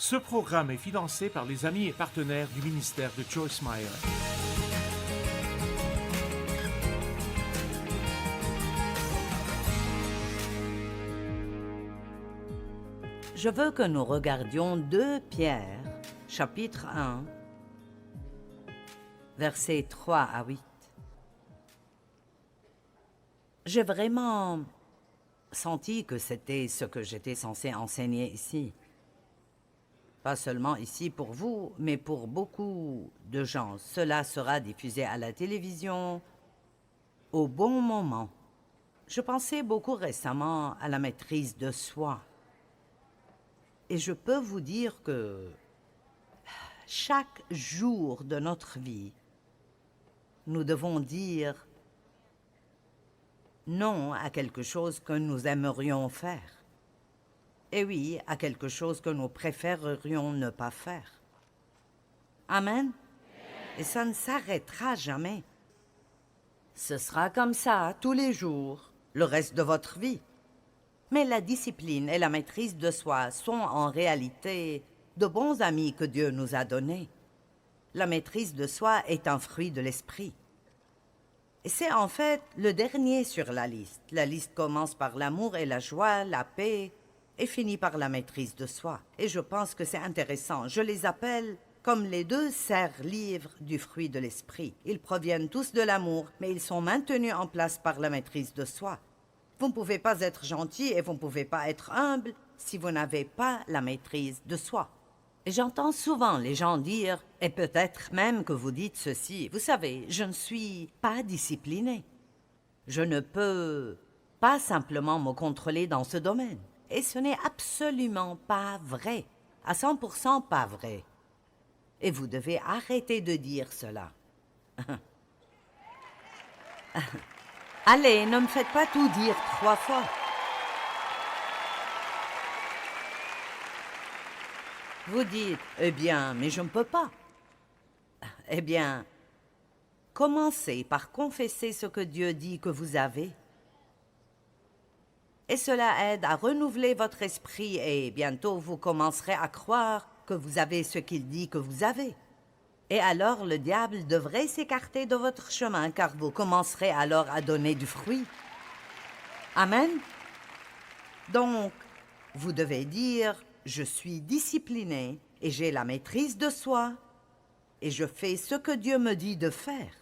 Ce programme est financé par les amis et partenaires du ministère de Joyce Meyer. Je veux que nous regardions 2 Pierre, chapitre 1, versets 3 à 8. J'ai vraiment senti que c'était ce que j'étais censé enseigner ici. Pas seulement ici pour vous, mais pour beaucoup de gens. Cela sera diffusé à la télévision au bon moment. Je pensais beaucoup récemment à la maîtrise de soi. Et je peux vous dire que chaque jour de notre vie, nous devons dire non à quelque chose que nous aimerions faire. Et oui, à quelque chose que nous préférerions ne pas faire. Amen. Et ça ne s'arrêtera jamais. Ce sera comme ça tous les jours, le reste de votre vie. Mais la discipline et la maîtrise de soi sont en réalité de bons amis que Dieu nous a donnés. La maîtrise de soi est un fruit de l'esprit. Et c'est en fait le dernier sur la liste. La liste commence par l'amour et la joie, la paix, et finit par la maîtrise de soi. Et je pense que c'est intéressant. Je les appelle comme les 2 serres-livres du fruit de l'esprit. Ils proviennent tous de l'amour, mais ils sont maintenus en place par la maîtrise de soi. Vous ne pouvez pas être gentil et vous ne pouvez pas être humble si vous n'avez pas la maîtrise de soi. Et j'entends souvent les gens dire, et peut-être même que vous dites ceci, vous savez, je ne suis pas discipliné. Je ne peux pas simplement me contrôler dans ce domaine. Et ce n'est absolument pas vrai, à 100% pas vrai. Et vous devez arrêter de dire cela. Allez, ne me faites pas tout dire 3 fois. Vous dites, eh bien, mais je ne peux pas. Eh bien, commencez par confesser ce que Dieu dit que vous avez. Et cela aide à renouveler votre esprit et bientôt vous commencerez à croire que vous avez ce qu'il dit que vous avez. Et alors le diable devrait s'écarter de votre chemin car vous commencerez alors à donner du fruit. Amen. Donc, vous devez dire, je suis discipliné et j'ai la maîtrise de soi et je fais ce que Dieu me dit de faire.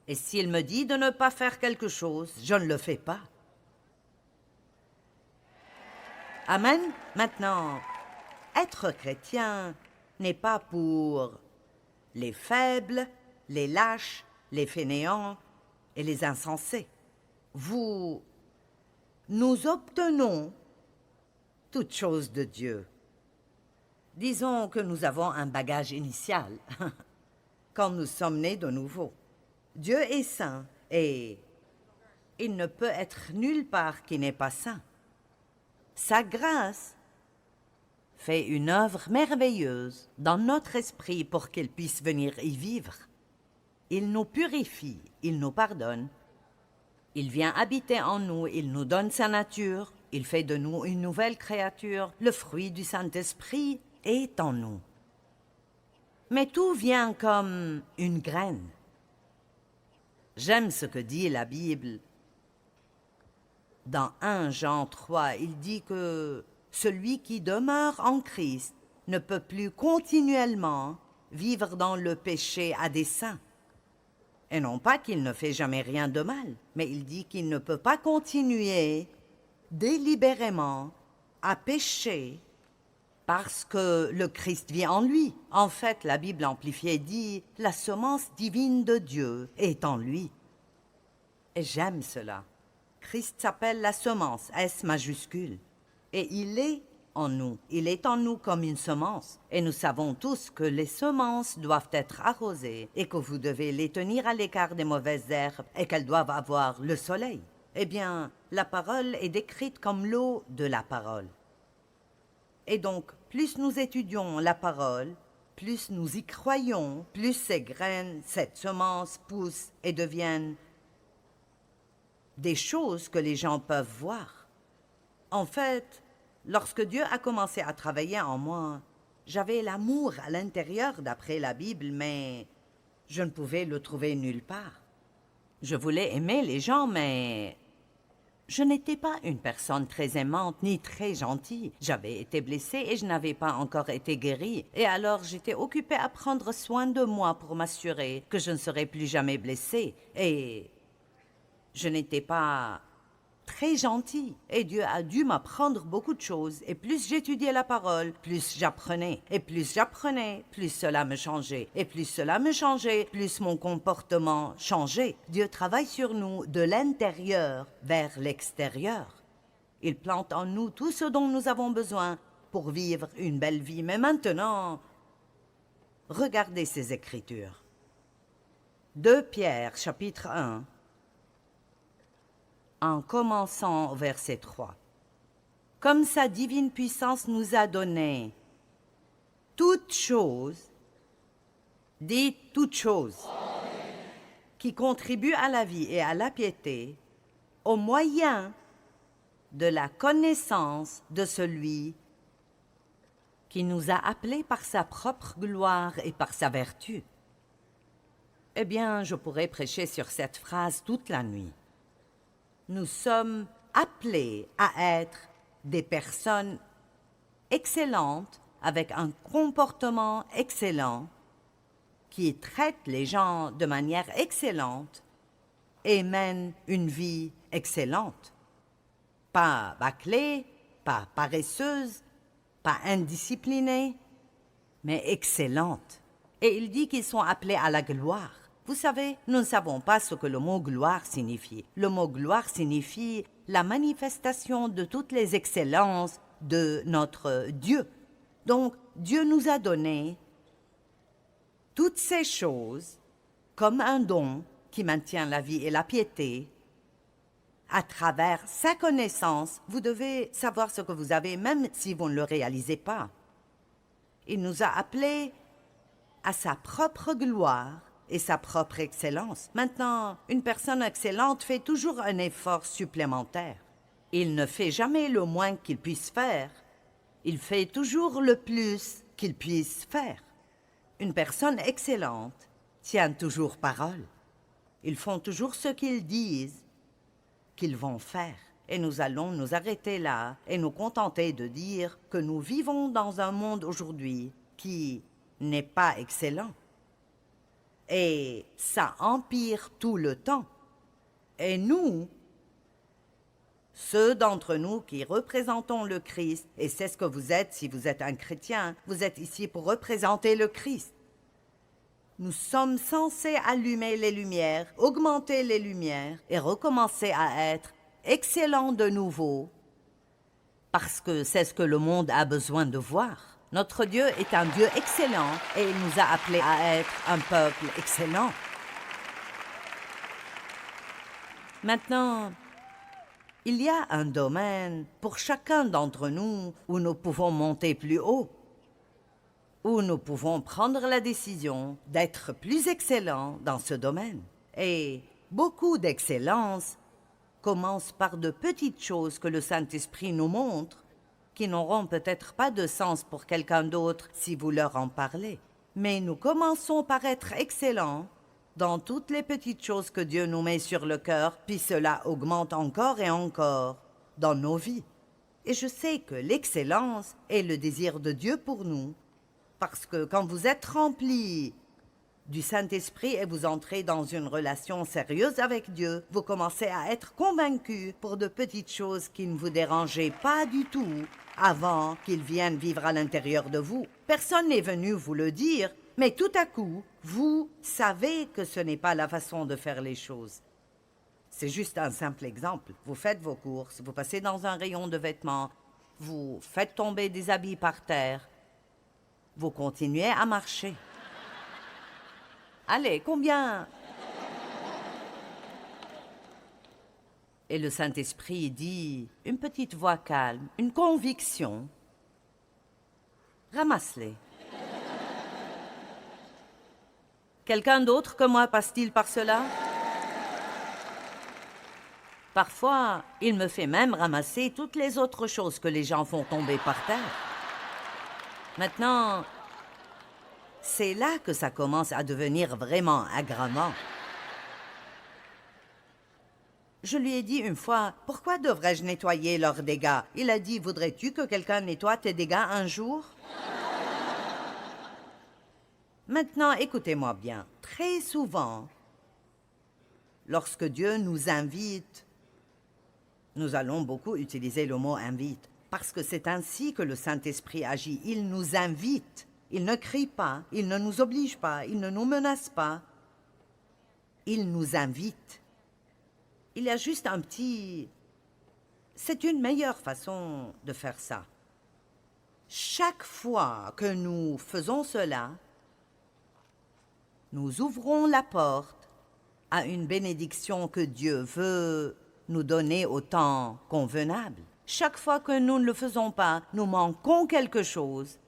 Et s'il me dit de ne pas faire quelque chose, je ne le fais pas. Amen. Maintenant, être chrétien n'est pas pour les faibles, les lâches, les fainéants et les insensés. Nous obtenons toutes choses de Dieu. Disons que nous avons un bagage initial quand nous sommes nés de nouveau. Dieu est saint et il ne peut être nulle part qui n'est pas saint. Sa grâce fait une œuvre merveilleuse dans notre esprit pour qu'il puisse venir y vivre. Il nous purifie, il nous pardonne. Il vient habiter en nous, il nous donne sa nature, il fait de nous une nouvelle créature. Le fruit du Saint-Esprit est en nous. Mais tout vient comme une graine. J'aime ce que dit la Bible. Dans 1 Jean 3, il dit que celui qui demeure en Christ ne peut plus continuellement vivre dans le péché à dessein. Et non pas qu'il ne fait jamais rien de mal, mais il dit qu'il ne peut pas continuer délibérément à pécher parce que le Christ vit en lui. En fait, la Bible amplifiée dit « La semence divine de Dieu est en lui ». Et j'aime cela. Christ s'appelle la semence, S majuscule. Et il est en nous. Il est en nous comme une semence. Et nous savons tous que les semences doivent être arrosées et que vous devez les tenir à l'écart des mauvaises herbes et qu'elles doivent avoir le soleil. Eh bien, la parole est décrite comme l'eau de la parole. Et donc, plus nous étudions la parole, plus nous y croyons, plus ces graines, cette semence poussent et deviennent des choses que les gens peuvent voir. En fait, lorsque Dieu a commencé à travailler en moi, J'avais l'amour à l'intérieur d'après la Bible, mais je ne pouvais le trouver nulle part. Je voulais aimer les gens, mais je n'étais pas une personne très aimante ni très gentille. J'avais été blessée et je n'avais pas encore été guérie. Et alors j'étais occupée à prendre soin de moi pour m'assurer que je ne serais plus jamais blessée. Et je n'étais pas très gentille. Et Dieu a dû m'apprendre beaucoup de choses. Et plus j'étudiais la parole, plus j'apprenais. Et plus j'apprenais, plus cela me changeait. Et plus cela me changeait, plus mon comportement changeait. Dieu travaille sur nous de l'intérieur vers l'extérieur. Il plante en nous tout ce dont nous avons besoin pour vivre une belle vie. Mais maintenant, regardez ces Écritures. 2 Pierre, chapitre 1. En commençant au verset 3. Comme sa divine puissance nous a donné toutes choses, dites toutes choses, qui contribuent à la vie et à la piété, au moyen de la connaissance de celui qui nous a appelés par sa propre gloire et par sa vertu. Eh bien, je pourrais prêcher sur cette phrase toute la nuit. Nous sommes appelés à être des personnes excellentes avec un comportement excellent qui traitent les gens de manière excellente et mènent une vie excellente. Pas bâclée, pas paresseuse, pas indisciplinée, mais excellente. Et il dit qu'ils sont appelés à la gloire. Vous savez, nous ne savons pas ce que le mot gloire signifie. Le mot gloire signifie la manifestation de toutes les excellences de notre Dieu. Donc, Dieu nous a donné toutes ces choses comme un don qui maintient la vie et la piété. À travers sa connaissance, vous devez savoir ce que vous avez, même si vous ne le réalisez pas. Il nous a appelés à sa propre gloire et sa propre excellence. Maintenant, une personne excellente fait toujours un effort supplémentaire. Il ne fait jamais le moins qu'il puisse faire. Il fait toujours le plus qu'il puisse faire. Une personne excellente tient toujours parole. Ils font toujours ce qu'ils disent qu'ils vont faire. Et nous allons nous arrêter là et nous contenter de dire que nous vivons dans un monde aujourd'hui qui n'est pas excellent. Et ça empire tout le temps. Et nous, ceux d'entre nous qui représentons le Christ, et c'est ce que vous êtes si vous êtes un chrétien, vous êtes ici pour représenter le Christ. Nous sommes censés allumer les lumières, augmenter les lumières et recommencer à être excellents de nouveau, parce que c'est ce que le monde a besoin de voir. Notre Dieu est un Dieu excellent et il nous a appelés à être un peuple excellent. Maintenant, il y a un domaine pour chacun d'entre nous où nous pouvons monter plus haut, où nous pouvons prendre la décision d'être plus excellents dans ce domaine. Et beaucoup d'excellence commence par de petites choses que le Saint-Esprit nous montre, qui n'auront peut-être pas de sens pour quelqu'un d'autre si vous leur en parlez. Mais nous commençons par être excellents dans toutes les petites choses que Dieu nous met sur le cœur, puis cela augmente encore et encore dans nos vies. Et je sais que l'excellence est le désir de Dieu pour nous, parce que quand vous êtes remplis du Saint-Esprit et vous entrez dans une relation sérieuse avec Dieu, vous commencez à être convaincus pour de petites choses qui ne vous dérangeaient pas du tout avant qu'ils viennent vivre à l'intérieur de vous. Personne n'est venu vous le dire, mais tout à coup, vous savez que ce n'est pas la façon de faire les choses. C'est juste un simple exemple. Vous faites vos courses, vous passez dans un rayon de vêtements, vous faites tomber des habits par terre, vous continuez à marcher. Allez, combien? Et le Saint-Esprit dit, une petite voix calme, une conviction. Ramasse-les. Quelqu'un d'autre que moi passe-t-il par cela? Parfois, il me fait même ramasser toutes les autres choses que les gens font tomber par terre. Maintenant, c'est là que ça commence à devenir vraiment aggravant. Je lui ai dit une fois, « Pourquoi devrais-je nettoyer leurs dégâts? » Il a dit, « Voudrais-tu que quelqu'un nettoie tes dégâts un jour? » Maintenant, écoutez-moi bien. Très souvent, lorsque Dieu nous invite, nous allons beaucoup utiliser le mot « invite », parce que c'est ainsi que le Saint-Esprit agit. Il nous invite. Il ne crie pas, il ne nous oblige pas, il ne nous menace pas. Il nous invite. Il y a juste un petit... C'est une meilleure façon de faire ça. Chaque fois que nous faisons cela, nous ouvrons la porte à une bénédiction que Dieu veut nous donner au temps convenable. Chaque fois que nous ne le faisons pas, nous manquons quelque chose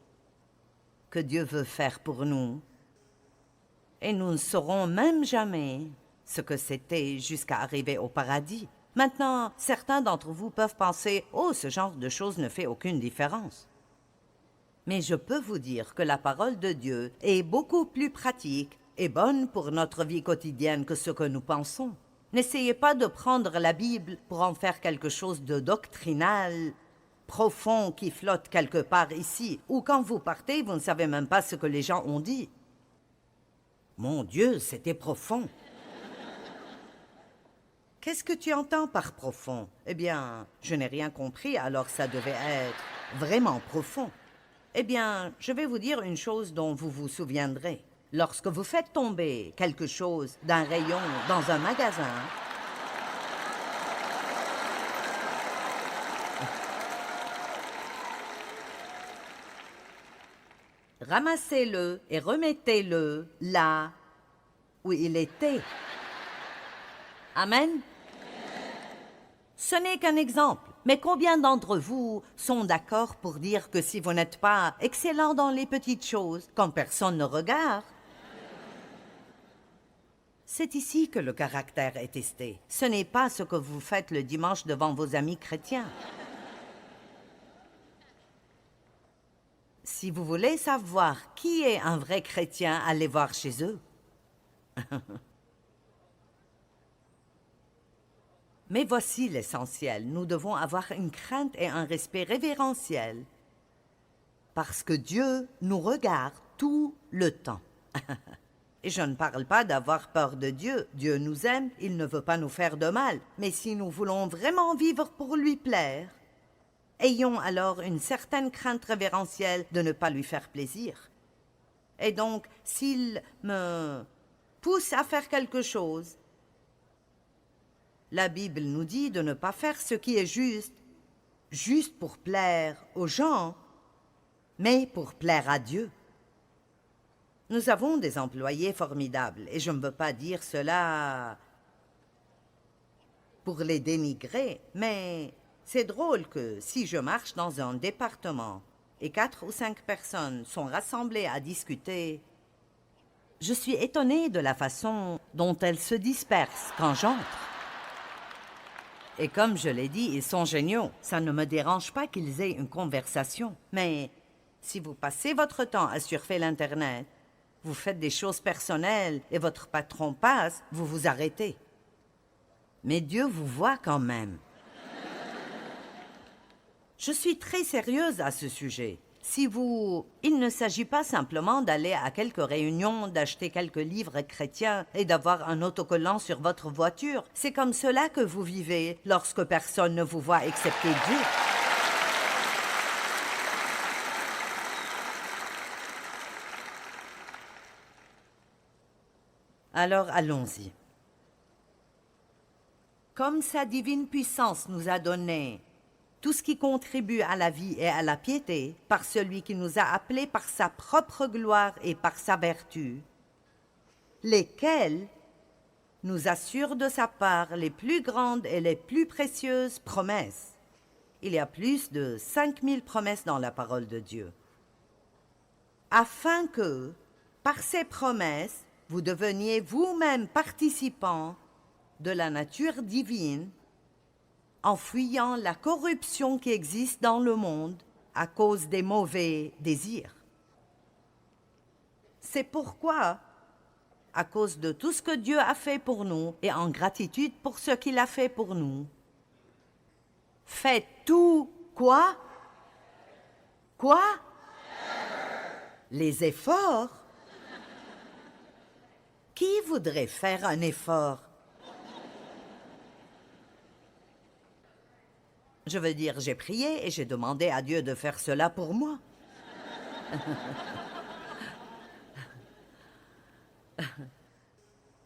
que Dieu veut faire pour nous. Et nous ne saurons même jamais ce que c'était jusqu'à arriver au paradis. Maintenant, certains d'entre vous peuvent penser « Oh, ce genre de choses ne fait aucune différence. » Mais je peux vous dire que la parole de Dieu est beaucoup plus pratique et bonne pour notre vie quotidienne que ce que nous pensons. N'essayez pas de prendre la Bible pour en faire quelque chose de doctrinal, profond, qui flotte quelque part ici, ou quand vous partez, vous ne savez même pas ce que les gens ont dit. Mon Dieu, c'était profond. Qu'est-ce que tu entends par profond? Eh bien, je n'ai rien compris, alors ça devait être vraiment profond. Eh bien, je vais vous dire une chose dont vous vous souviendrez. Lorsque vous faites tomber quelque chose d'un rayon dans un magasin, ramassez-le et remettez-le là où il était. Amen? Ce n'est qu'un exemple, mais combien d'entre vous sont d'accord pour dire que si vous n'êtes pas excellent dans les petites choses, quand personne ne regarde, c'est ici que le caractère est testé. Ce n'est pas ce que vous faites le dimanche devant vos amis chrétiens. Si vous voulez savoir qui est un vrai chrétien, allez voir chez eux. Mais voici l'essentiel. Nous devons avoir une crainte et un respect révérentiel parce que Dieu nous regarde tout le temps. Et je ne parle pas d'avoir peur de Dieu. Dieu nous aime, il ne veut pas nous faire de mal. Mais si nous voulons vraiment vivre pour lui plaire, ayons alors une certaine crainte révérentielle de ne pas lui faire plaisir. Et donc, s'il me pousse à faire quelque chose, la Bible nous dit de ne pas faire ce qui est juste pour plaire aux gens, mais pour plaire à Dieu. Nous avons des employés formidables, et je ne veux pas dire cela pour les dénigrer, mais c'est drôle que si je marche dans un département et 4 ou 5 personnes sont rassemblées à discuter, je suis étonnée de la façon dont elles se dispersent quand j'entre. Et comme je l'ai dit, ils sont géniaux. Ça ne me dérange pas qu'ils aient une conversation. Mais si vous passez votre temps à surfer l'Internet, vous faites des choses personnelles et votre patron passe, vous vous arrêtez. Mais Dieu vous voit quand même. Je suis très sérieuse à ce sujet. Il ne s'agit pas simplement d'aller à quelques réunions, d'acheter quelques livres chrétiens et d'avoir un autocollant sur votre voiture. C'est comme cela que vous vivez lorsque personne ne vous voit excepté Dieu. Alors allons-y. Comme sa divine puissance nous a donné tout ce qui contribue à la vie et à la piété, par celui qui nous a appelés par sa propre gloire et par sa vertu, lesquels nous assurent de sa part les plus grandes et les plus précieuses promesses. Il y a plus de 5000 promesses dans la parole de Dieu. Afin que, par ces promesses, vous deveniez vous-même participants de la nature divine, en fuyant la corruption qui existe dans le monde à cause des mauvais désirs. C'est pourquoi, à cause de tout ce que Dieu a fait pour nous et en gratitude pour ce qu'il a fait pour nous, faites tout quoi? Quoi? Les efforts? Qui voudrait faire un effort? Je veux dire, j'ai prié et j'ai demandé à Dieu de faire cela pour moi.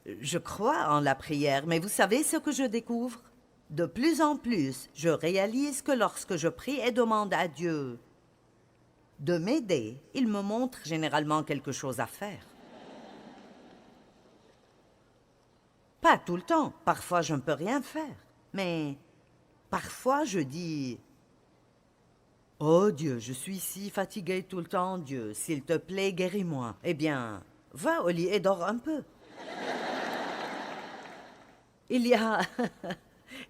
Je crois en la prière, mais vous savez ce que je découvre? De plus en plus, je réalise que lorsque je prie et demande à Dieu de m'aider, il me montre généralement quelque chose à faire. Pas tout le temps, parfois je ne peux rien faire, mais parfois je dis « Oh Dieu, je suis si fatiguée tout le temps, Dieu, s'il te plaît, guéris-moi. » Eh bien, va au lit et dors un peu. Il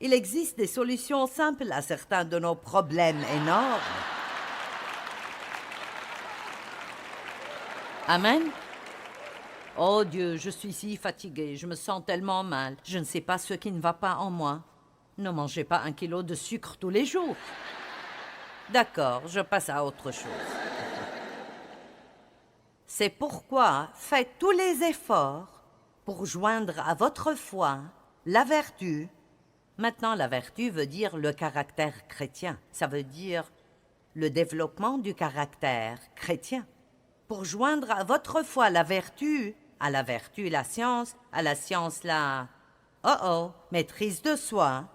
existe des solutions simples à certains de nos problèmes énormes. Amen. Oh Dieu, je suis si fatiguée, je me sens tellement mal. Je ne sais pas ce qui ne va pas en moi. Ne mangez pas 1 kilo de sucre tous les jours. D'accord, je passe à autre chose. C'est pourquoi faites tous les efforts pour joindre à votre foi la vertu. Maintenant, la vertu veut dire le caractère chrétien. Ça veut dire le développement du caractère chrétien. Pour joindre à votre foi la vertu, à la vertu la science, à la science la... maîtrise de soi.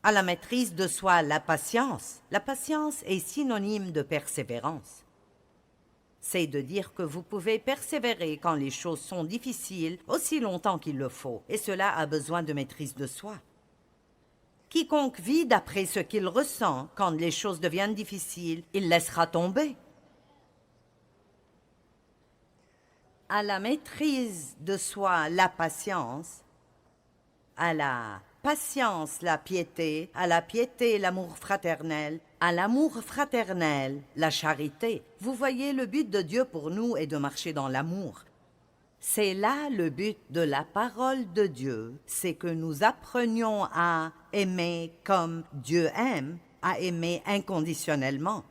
À la maîtrise de soi la patience. La patience est synonyme de persévérance. C'est de dire que vous pouvez persévérer quand les choses sont difficiles aussi longtemps qu'il le faut, et cela a besoin de maîtrise de soi. Quiconque vit d'après ce qu'il ressent quand les choses deviennent difficiles, il laissera tomber. À la maîtrise de soi la patience, à la patience la piété, à la piété l'amour fraternel, à l'amour fraternel la charité. Vous voyez, le but de Dieu pour nous est de marcher dans l'amour. C'est là le but de la parole de Dieu, c'est que nous apprenions à aimer comme Dieu aime, à aimer inconditionnellement.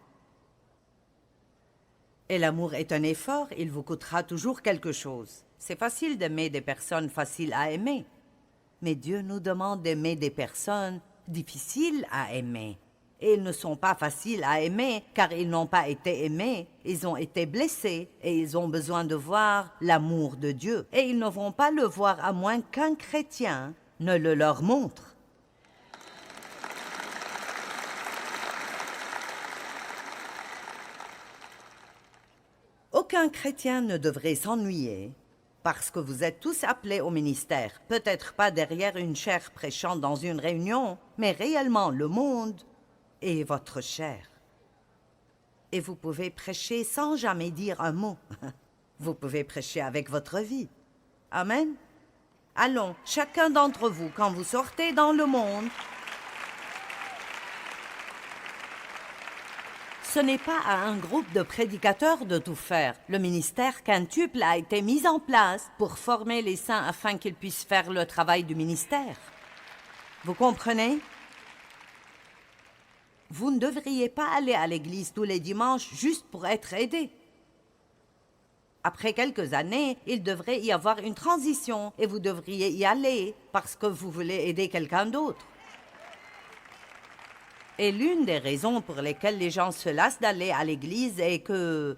Et l'amour est un effort, il vous coûtera toujours quelque chose. C'est facile d'aimer des personnes faciles à aimer. Mais Dieu nous demande d'aimer des personnes difficiles à aimer. Et ils ne sont pas faciles à aimer car ils n'ont pas été aimés, ils ont été blessés et ils ont besoin de voir l'amour de Dieu. Et ils ne vont pas le voir à moins qu'un chrétien ne le leur montre. Aucun chrétien ne devrait s'ennuyer parce que vous êtes tous appelés au ministère. Peut-être pas derrière une chaire prêchant dans une réunion, mais réellement le monde est votre chair. Et vous pouvez prêcher sans jamais dire un mot. Vous pouvez prêcher avec votre vie. Amen. Allons, chacun d'entre vous, quand vous sortez dans le monde, ce n'est pas à un groupe de prédicateurs de tout faire. Le ministère quintuple a été mis en place pour former les saints afin qu'ils puissent faire le travail du ministère. Vous comprenez? Vous ne devriez pas aller à l'église tous les dimanches juste pour être aidé. Après quelques années, il devrait y avoir une transition et vous devriez y aller parce que vous voulez aider quelqu'un d'autre. Et l'une des raisons pour lesquelles les gens se lassent d'aller à l'église est que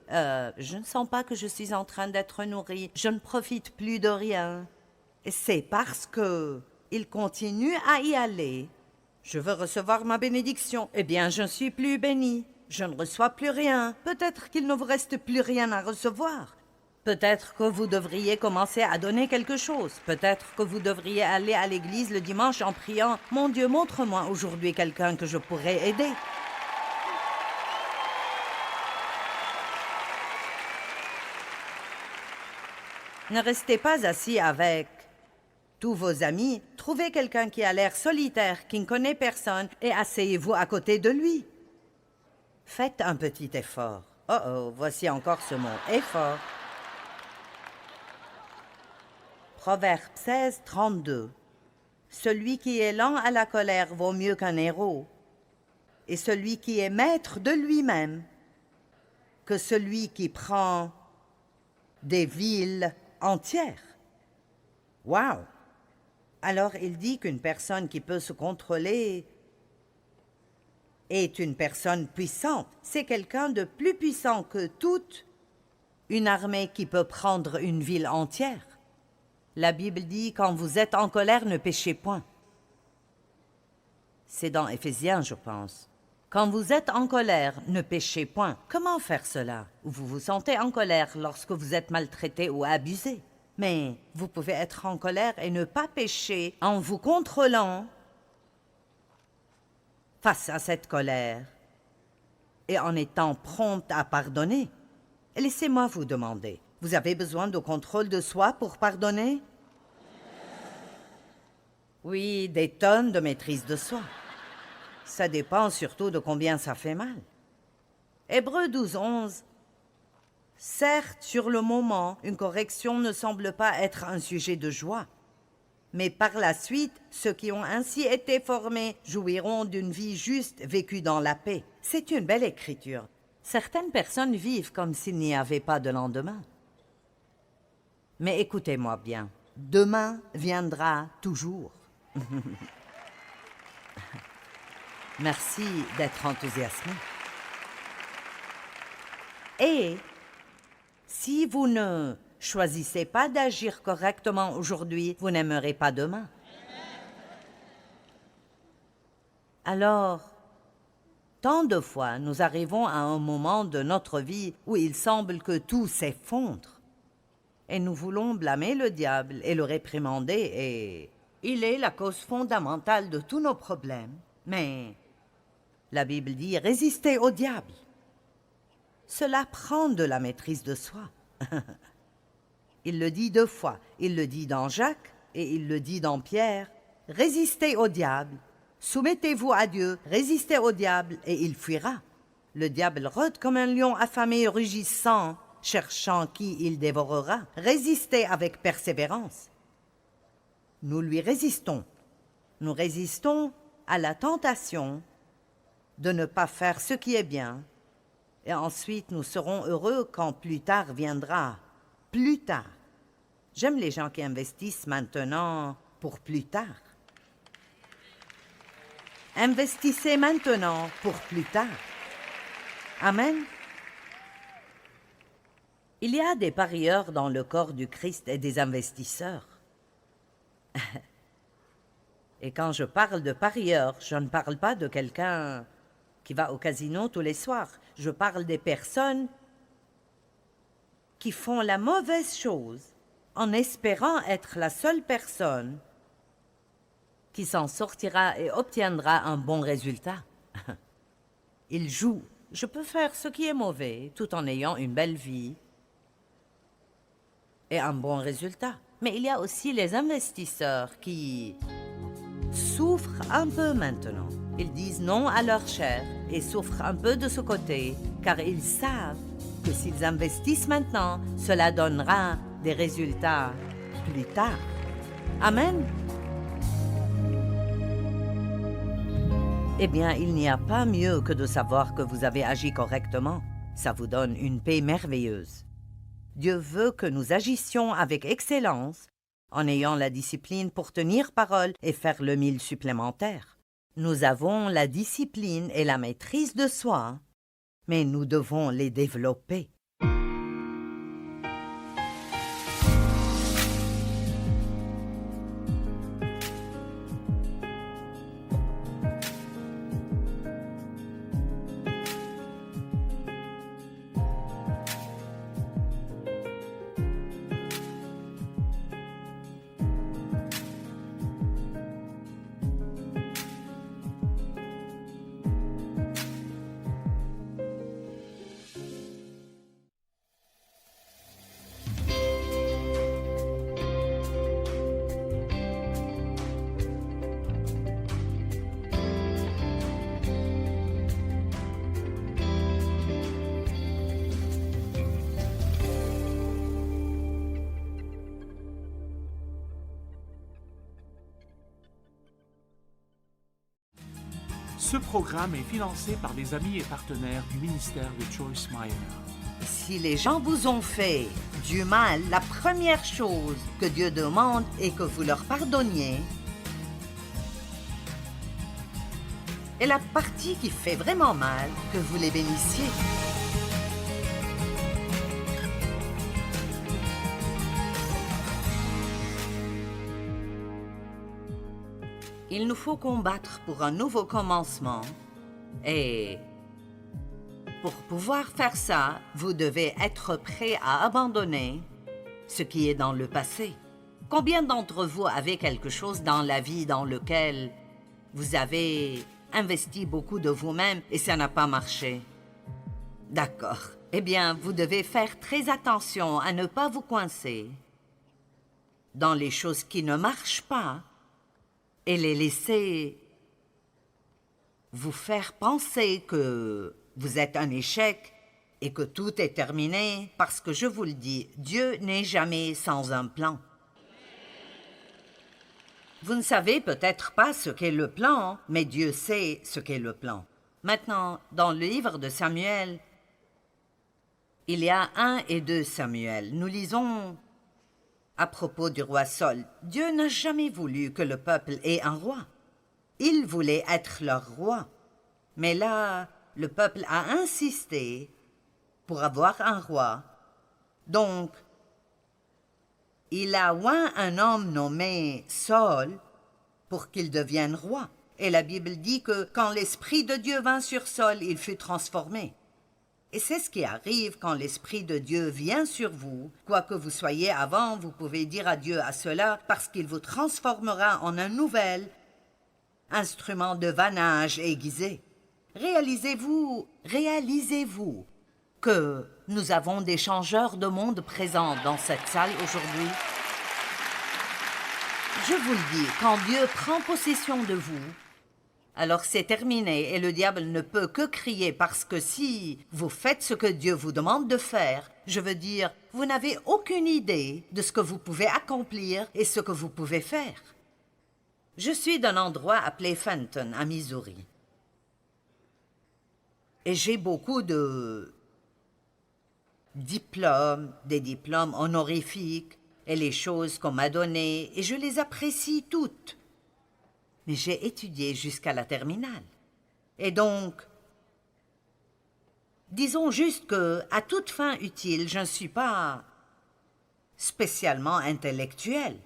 je ne sens pas que je suis en train d'être nourri, je ne profite plus de rien. Et c'est parce que ils continuent à y aller. Je veux recevoir ma bénédiction. Eh bien, je ne suis plus béni. Je ne reçois plus rien. Peut-être qu'il ne vous reste plus rien à recevoir. Peut-être que vous devriez commencer à donner quelque chose. Peut-être que vous devriez aller à l'église le dimanche en priant « Mon Dieu, montre-moi aujourd'hui quelqu'un que je pourrais aider. » Ne restez pas assis avec tous vos amis. Trouvez quelqu'un qui a l'air solitaire, qui ne connaît personne, et asseyez-vous à côté de lui. Faites un petit effort. Voici encore ce mot « effort ». Proverbe 16, 32. Celui qui est lent à la colère vaut mieux qu'un héros, et celui qui est maître de lui-même que celui qui prend des villes entières. Wow! Alors il dit qu'une personne qui peut se contrôler est une personne puissante. C'est quelqu'un de plus puissant que toute une armée qui peut prendre une ville entière. La Bible dit, quand vous êtes en colère, ne péchez point. C'est dans Éphésiens, je pense. Quand vous êtes en colère, ne péchez point. Comment faire cela? Vous vous sentez en colère lorsque vous êtes maltraité ou abusé. Mais vous pouvez être en colère et ne pas pécher en vous contrôlant face à cette colère et en étant prompte à pardonner. Et laissez-moi vous demander, vous avez besoin de contrôle de soi pour pardonner? Oui, des tonnes de maîtrise de soi. Ça dépend surtout de combien ça fait mal. Hébreux 12, 11. Certes, sur le moment, une correction ne semble pas être un sujet de joie. Mais par la suite, ceux qui ont ainsi été formés jouiront d'une vie juste vécue dans la paix. C'est une belle écriture. Certaines personnes vivent comme s'il n'y avait pas de lendemain. Mais écoutez-moi bien, demain viendra toujours. Merci d'être enthousiasmé. Et si vous ne choisissez pas d'agir correctement aujourd'hui, vous n'aimerez pas demain. Alors, tant de fois, nous arrivons à un moment de notre vie où il semble que tout s'effondre. Et nous voulons blâmer le diable et le réprimander, et il est la cause fondamentale de tous nos problèmes. Mais la Bible dit « résistez au diable ». Cela prend de la maîtrise de soi. Il le dit 2 fois. Il le dit dans Jacques et il le dit dans Pierre. Résistez au diable, soumettez-vous à Dieu, résistez au diable et il fuira. Le diable rôde comme un lion affamé, rugissant, cherchant qui il dévorera. Résistez avec persévérance. Nous lui résistons. Nous résistons à la tentation de ne pas faire ce qui est bien. Et ensuite, nous serons heureux quand plus tard viendra. Plus tard. J'aime les gens qui investissent maintenant pour plus tard. Investissez maintenant pour plus tard. Amen. Il y a des parieurs dans le corps du Christ et des investisseurs. Et quand je parle de parieurs, je ne parle pas de quelqu'un qui va au casino tous les soirs. Je parle des personnes qui font la mauvaise chose en espérant être la seule personne qui s'en sortira et obtiendra un bon résultat. Ils jouent. Je peux faire ce qui est mauvais tout en ayant une belle vie et un bon résultat. Mais il y a aussi les investisseurs qui souffrent un peu maintenant. Ils disent non à leur chair et souffrent un peu de ce côté, car ils savent que s'ils investissent maintenant, cela donnera des résultats plus tard. Amen. Eh bien, il n'y a pas mieux que de savoir que vous avez agi correctement. Ça vous donne une paix merveilleuse. Dieu veut que nous agissions avec excellence, en ayant la discipline pour tenir parole et faire le 1000 supplémentaire. Nous avons la discipline et la maîtrise de soi, mais nous devons les développer. Ce programme est financé par les amis et partenaires du ministère de Joyce Meyer. Si les gens vous ont fait du mal, la première chose que Dieu demande est que vous leur pardonniez. Et la partie qui fait vraiment mal, que vous les bénissiez. Il nous faut combattre pour un nouveau commencement et pour pouvoir faire ça, vous devez être prêt à abandonner ce qui est dans le passé. Combien d'entre vous avez quelque chose dans la vie dans lequel vous avez investi beaucoup de vous-même et ça n'a pas marché? D'accord. Eh bien, vous devez faire très attention à ne pas vous coincer dans les choses qui ne marchent pas et les laisser vous faire penser que vous êtes un échec et que tout est terminé parce que je vous le dis, Dieu n'est jamais sans un plan. Vous ne savez peut-être pas ce qu'est le plan, mais Dieu sait ce qu'est le plan. Maintenant, dans le livre de Samuel, il y a 1 et 2 Samuel. Nous lisons à propos du roi Saul. Dieu n'a jamais voulu que le peuple ait un roi. Il voulait être leur roi. Mais là, le peuple a insisté pour avoir un roi. Donc, il a oint un homme nommé Saul pour qu'il devienne roi. Et la Bible dit que quand l'Esprit de Dieu vint sur Saul, il fut transformé. Et c'est ce qui arrive quand l'Esprit de Dieu vient sur vous. Quoi que vous soyez avant, vous pouvez dire adieu à cela parce qu'il vous transformera en un nouvel instrument de vannage aiguisé. Réalisez-vous que nous avons des changeurs de monde présents dans cette salle aujourd'hui? Je vous le dis, quand Dieu prend possession de vous, alors c'est terminé et le diable ne peut que crier parce que si vous faites ce que Dieu vous demande de faire, je veux dire, vous n'avez aucune idée de ce que vous pouvez accomplir et ce que vous pouvez faire. Je suis d'un endroit appelé Fenton, à Missouri. Et j'ai beaucoup de diplômes, des diplômes honorifiques et les choses qu'on m'a données, et je les apprécie toutes. Mais j'ai étudié jusqu'à la terminale. Et donc, disons juste que, à toute fin utile, je ne suis pas spécialement intellectuelle.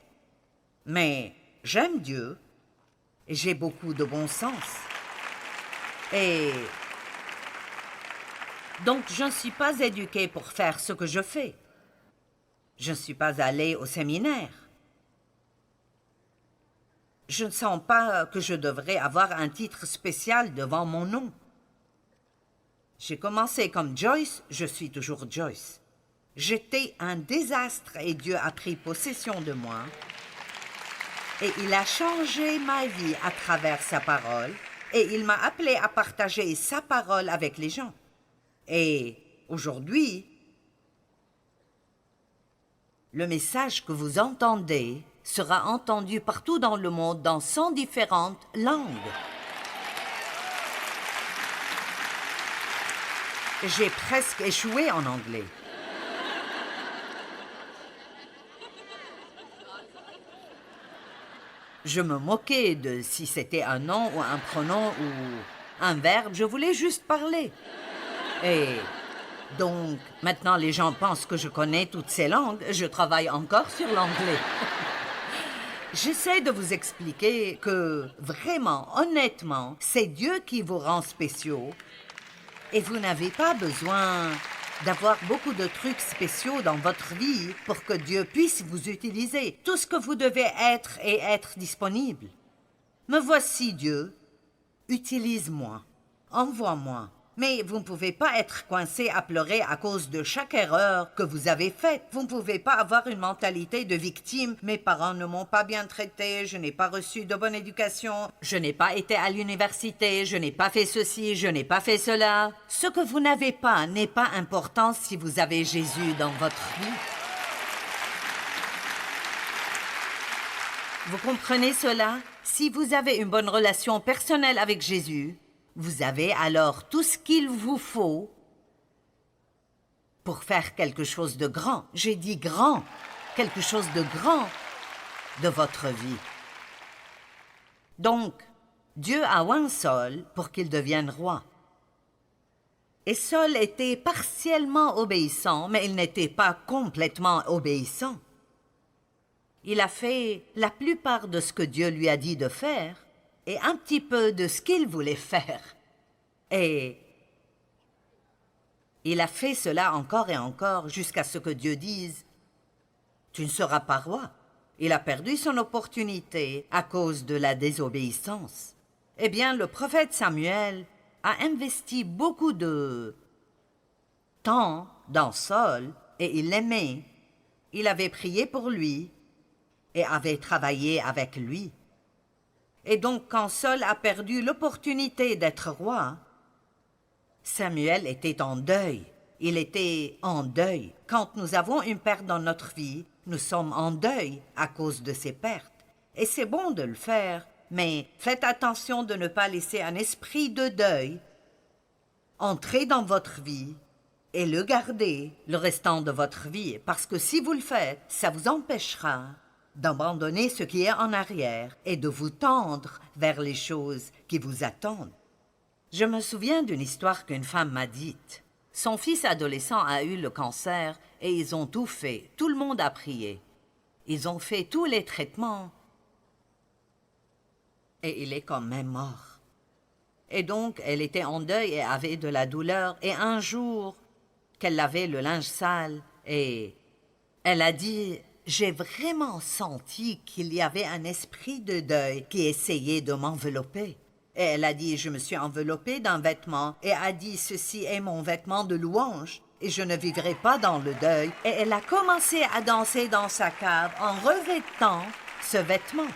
Mais j'aime Dieu et j'ai beaucoup de bon sens. Et donc, je ne suis pas éduquée pour faire ce que je fais. Je ne suis pas allée au séminaire. Je ne sens pas que je devrais avoir un titre spécial devant mon nom. J'ai commencé comme Joyce, je suis toujours Joyce. J'étais un désastre et Dieu a pris possession de moi. Et il a changé ma vie à travers sa parole. Et il m'a appelé à partager sa parole avec les gens. Et aujourd'hui, le message que vous entendez sera entendu partout dans le monde dans 100 différentes langues. J'ai presque échoué en anglais. Je me moquais de si c'était un nom ou un pronom ou un verbe. Je voulais juste parler. Et donc, maintenant, les gens pensent que je connais toutes ces langues. Je travaille encore sur l'anglais. J'essaie de vous expliquer que, vraiment, honnêtement, c'est Dieu qui vous rend spéciaux. Et vous n'avez pas besoin d'avoir beaucoup de trucs spéciaux dans votre vie pour que Dieu puisse vous utiliser. Tout ce que vous devez être et être disponible. Me voici, Dieu. Utilise-moi. Envoie-moi. Mais vous ne pouvez pas être coincé à pleurer à cause de chaque erreur que vous avez faite. Vous ne pouvez pas avoir une mentalité de victime. Mes parents ne m'ont pas bien traité, je n'ai pas reçu de bonne éducation, je n'ai pas été à l'université, je n'ai pas fait ceci, je n'ai pas fait cela. Ce que vous n'avez pas n'est pas important si vous avez Jésus dans votre vie. Vous comprenez cela? Si vous avez une bonne relation personnelle avec Jésus, Vous avez alors tout ce qu'il vous faut pour faire quelque chose de grand. J'ai dit grand, quelque chose de grand de votre vie. Donc, Dieu a oint Saul pour qu'il devienne roi. Et Saul était partiellement obéissant, mais il n'était pas complètement obéissant. Il a fait la plupart de ce que Dieu lui a dit de faire et un petit peu de ce qu'il voulait faire. Et il a fait cela encore et encore jusqu'à ce que Dieu dise « Tu ne seras pas roi ». Il a perdu son opportunité à cause de la désobéissance. Eh bien, le prophète Samuel a investi beaucoup de temps dans Saul et il l'aimait. Il avait prié pour lui et avait travaillé avec lui. Et donc, quand Saul a perdu l'opportunité d'être roi, Samuel était en deuil. Il était en deuil. Quand nous avons une perte dans notre vie, nous sommes en deuil à cause de ces pertes. Et c'est bon de le faire, mais faites attention de ne pas laisser un esprit de deuil entrer dans votre vie et le garder le restant de votre vie. Parce que si vous le faites, ça vous empêchera d'abandonner ce qui est en arrière et de vous tendre vers les choses qui vous attendent. Je me souviens d'une histoire qu'une femme m'a dite. Son fils adolescent a eu le cancer et ils ont tout fait. Tout le monde a prié. Ils ont fait tous les traitements. Et il est quand même mort. Et donc, elle était en deuil et avait de la douleur. Et un jour, qu'elle lavait le linge sale, et elle a dit... J'ai vraiment senti qu'il y avait un esprit de deuil qui essayait de m'envelopper. Et elle a dit, je me suis enveloppée d'un vêtement et a dit, ceci est mon vêtement de louange et je ne vivrai pas dans le deuil. Et elle a commencé à danser dans sa cave en revêtant ce vêtement.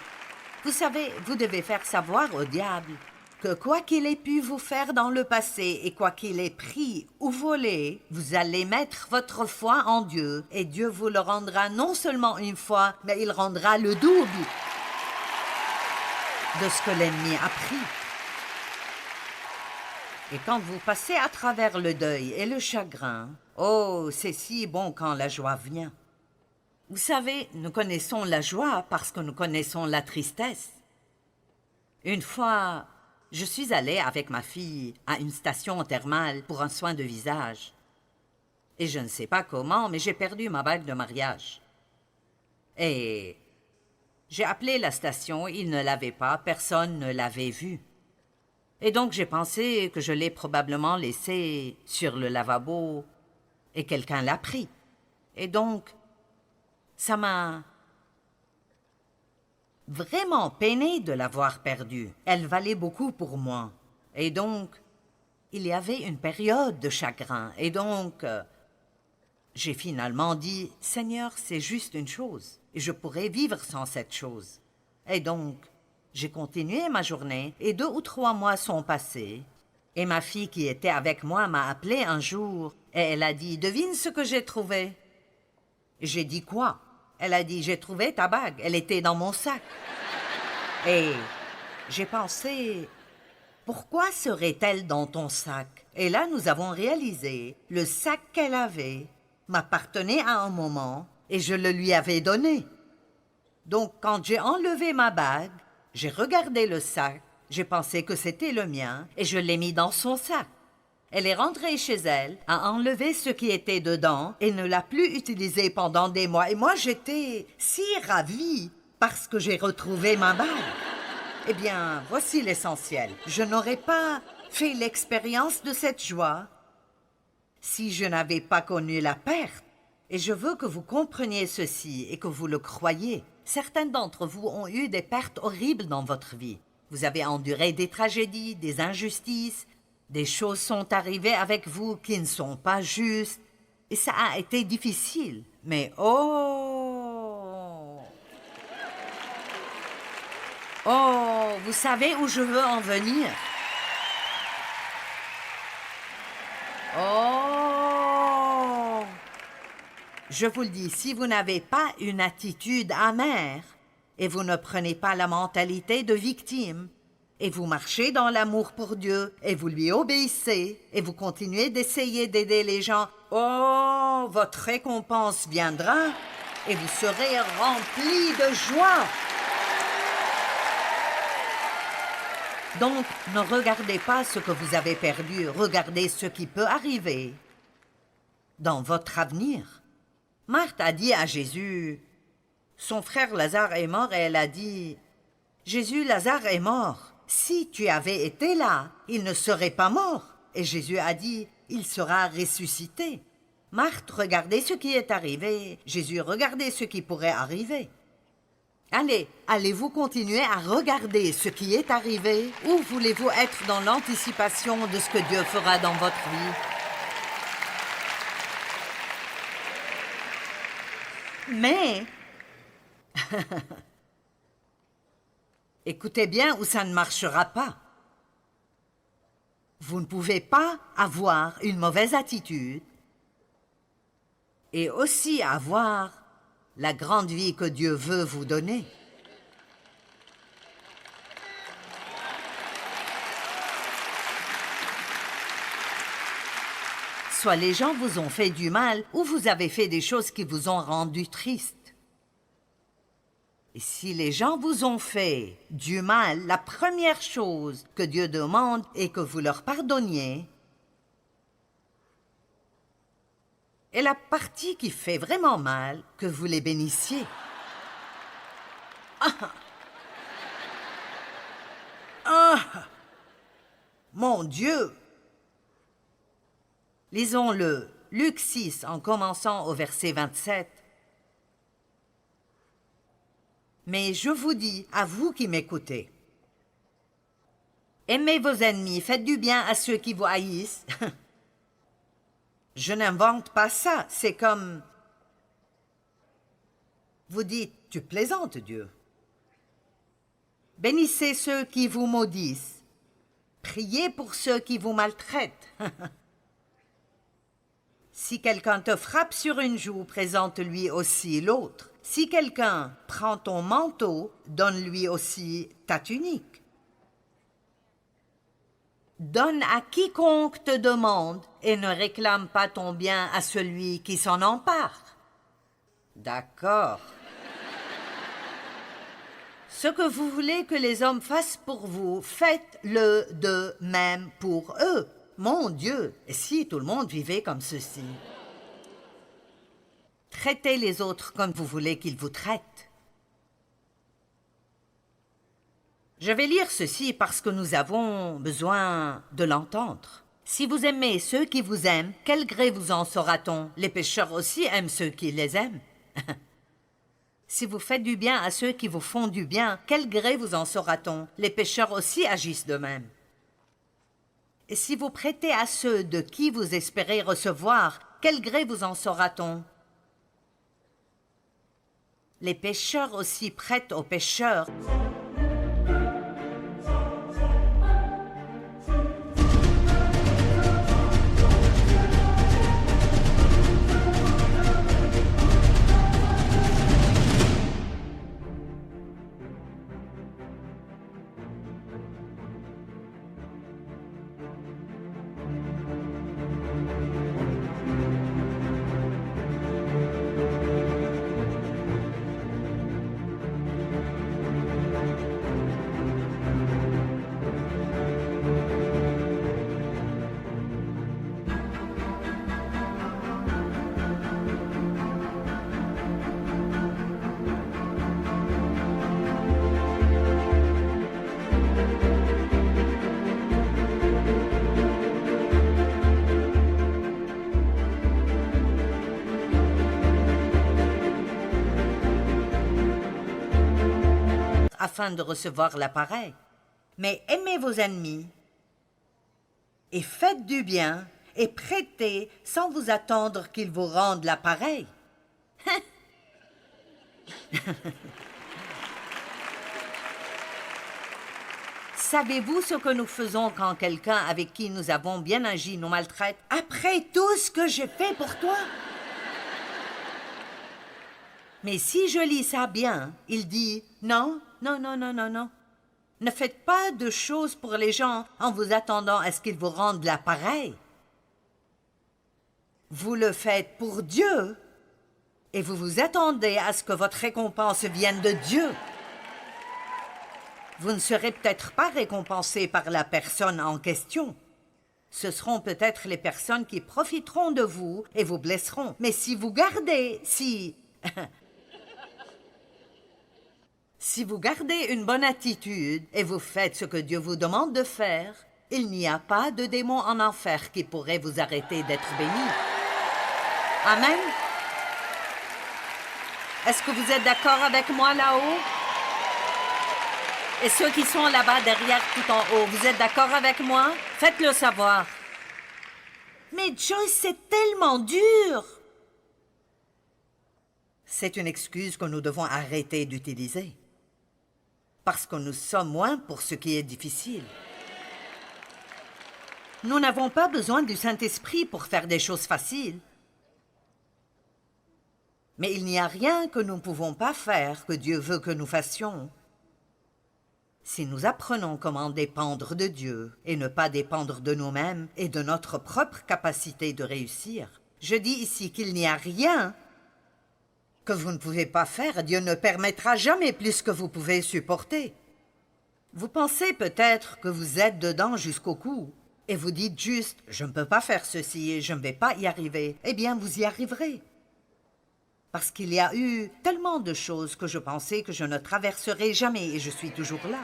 Vous savez, vous devez faire savoir au diable que quoi qu'il ait pu vous faire dans le passé et quoi qu'il ait pris ou volé, vous allez mettre votre foi en Dieu et Dieu vous le rendra non seulement une fois, mais il rendra le double de ce que l'ennemi a pris. Et quand vous passez à travers le deuil et le chagrin, oh, c'est si bon quand la joie vient. Vous savez, nous connaissons la joie parce que nous connaissons la tristesse. Une fois... Je suis allée avec ma fille à une station thermale pour un soin de visage. Et je ne sais pas comment, mais j'ai perdu ma bague de mariage. Et j'ai appelé la station, ils ne l'avaient pas, personne ne l'avait vue. Et donc j'ai pensé que je l'ai probablement laissée sur le lavabo et quelqu'un l'a pris. Et donc, ça m'a... vraiment peinée de l'avoir perdue. Elle valait beaucoup pour moi. Et donc, il y avait une période de chagrin. Et donc, j'ai finalement dit, « Seigneur, c'est juste une chose. Et je pourrais vivre sans cette chose. » Et donc, j'ai continué ma journée. Et 2 ou 3 mois sont passés. Et ma fille qui était avec moi m'a appelé un jour. Et elle a dit, « Devine ce que j'ai trouvé. » J'ai dit, « Quoi ?» Elle a dit, j'ai trouvé ta bague, elle était dans mon sac. Et j'ai pensé, pourquoi serait-elle dans ton sac? Et là, nous avons réalisé, le sac qu'elle avait m'appartenait à un moment et je le lui avais donné. Donc, quand j'ai enlevé ma bague, j'ai regardé le sac, j'ai pensé que c'était le mien et je l'ai mis dans son sac. Elle est rentrée chez elle, a enlevé ce qui était dedans et ne l'a plus utilisé pendant des mois. Et moi, j'étais si ravie parce que j'ai retrouvé ma bague. Eh bien, voici l'essentiel. Je n'aurais pas fait l'expérience de cette joie si je n'avais pas connu la perte. Et je veux que vous compreniez ceci et que vous le croyiez. Certains d'entre vous ont eu des pertes horribles dans votre vie. Vous avez enduré des tragédies, des injustices. Des choses sont arrivées avec vous qui ne sont pas justes. Et ça a été difficile. Mais oh, vous savez où je veux en venir? Oh, je vous le dis, si vous n'avez pas une attitude amère et vous ne prenez pas la mentalité de victime, et vous marchez dans l'amour pour Dieu, et vous lui obéissez, et vous continuez d'essayer d'aider les gens, oh, votre récompense viendra, et vous serez remplis de joie. Donc, ne regardez pas ce que vous avez perdu, regardez ce qui peut arriver dans votre avenir. Marthe a dit à Jésus, son frère Lazare est mort, et elle a dit, Jésus, Lazare est mort. Si tu avais été là, il ne serait pas mort. Et Jésus a dit, il sera ressuscité. Marthe, regardez ce qui est arrivé. Jésus, regardez ce qui pourrait arriver. Allez-vous continuer à regarder ce qui est arrivé ou voulez-vous être dans l'anticipation de ce que Dieu fera dans votre vie? Mais, écoutez bien où ça ne marchera pas. Vous ne pouvez pas avoir une mauvaise attitude et aussi avoir la grande vie que Dieu veut vous donner. Soit les gens vous ont fait du mal, ou vous avez fait des choses qui vous ont rendu triste. Et si les gens vous ont fait du mal, la première chose que Dieu demande est que vous leur pardonniez. Et la partie qui fait vraiment mal, que vous les bénissiez. Mon Dieu! Lisons-le, Luc 6, en commençant au verset 27. Mais je vous dis, à vous qui m'écoutez, aimez vos ennemis, faites du bien à ceux qui vous haïssent. Je n'invente pas ça, c'est comme... Vous dites, tu plaisantes, Dieu. Bénissez ceux qui vous maudissent. Priez pour ceux qui vous maltraitent. Si quelqu'un te frappe sur une joue, présente-lui aussi l'autre. Si quelqu'un prend ton manteau, donne-lui aussi ta tunique. Donne à quiconque te demande et ne réclame pas ton bien à celui qui s'en empare. D'accord. Ce que vous voulez que les hommes fassent pour vous, faites-le de même pour eux. Mon Dieu, et si tout le monde vivait comme ceci? Traitez les autres comme vous voulez qu'ils vous traitent. Je vais lire ceci parce que nous avons besoin de l'entendre. Si vous aimez ceux qui vous aiment, quel gré vous en saura-t-on? Les pécheurs aussi aiment ceux qui les aiment. Si vous faites du bien à ceux qui vous font du bien, quel gré vous en saura-t-on? Les pécheurs aussi agissent de même. Et si vous prêtez à ceux de qui vous espérez recevoir, quel gré vous en saura-t-on? Les pécheurs aussi prêtent aux pécheurs. Afin de recevoir l'appareil. Mais aimez vos ennemis et faites du bien et prêtez sans vous attendre qu'ils vous rendent l'appareil. Savez-vous ce que nous faisons quand quelqu'un avec qui nous avons bien agi nous maltraite? Après tout ce que j'ai fait pour toi? Mais si je lis ça bien, il dit non, non, non, non, non, non. Ne faites pas de choses pour les gens en vous attendant à ce qu'ils vous rendent l'appareil. Vous le faites pour Dieu et vous vous attendez à ce que votre récompense vienne de Dieu. Vous ne serez peut-être pas récompensé par la personne en question. Ce seront peut-être les personnes qui profiteront de vous et vous blesseront. Mais si vous gardez, si vous gardez une bonne attitude et vous faites ce que Dieu vous demande de faire, il n'y a pas de démon en enfer qui pourrait vous arrêter d'être béni. Amen. Est-ce que vous êtes d'accord avec moi là-haut? Et ceux qui sont là-bas derrière tout en haut, vous êtes d'accord avec moi? Faites-le savoir. Mais Joyce, c'est tellement dur. C'est une excuse que nous devons arrêter d'utiliser. Parce que nous sommes moins pour ce qui est difficile. Nous n'avons pas besoin du Saint-Esprit pour faire des choses faciles. Mais il n'y a rien que nous ne pouvons pas faire que Dieu veut que nous fassions. Si nous apprenons comment dépendre de Dieu et ne pas dépendre de nous-mêmes et de notre propre capacité de réussir, je dis ici qu'il n'y a rien que vous ne pouvez pas faire. Dieu ne permettra jamais plus que vous pouvez supporter. Vous pensez peut-être que vous êtes dedans jusqu'au cou et vous dites juste « je ne peux pas faire ceci et je ne vais pas y arriver ». Eh bien, vous y arriverez. Parce qu'il y a eu tellement de choses que je pensais que je ne traverserais jamais et je suis toujours là.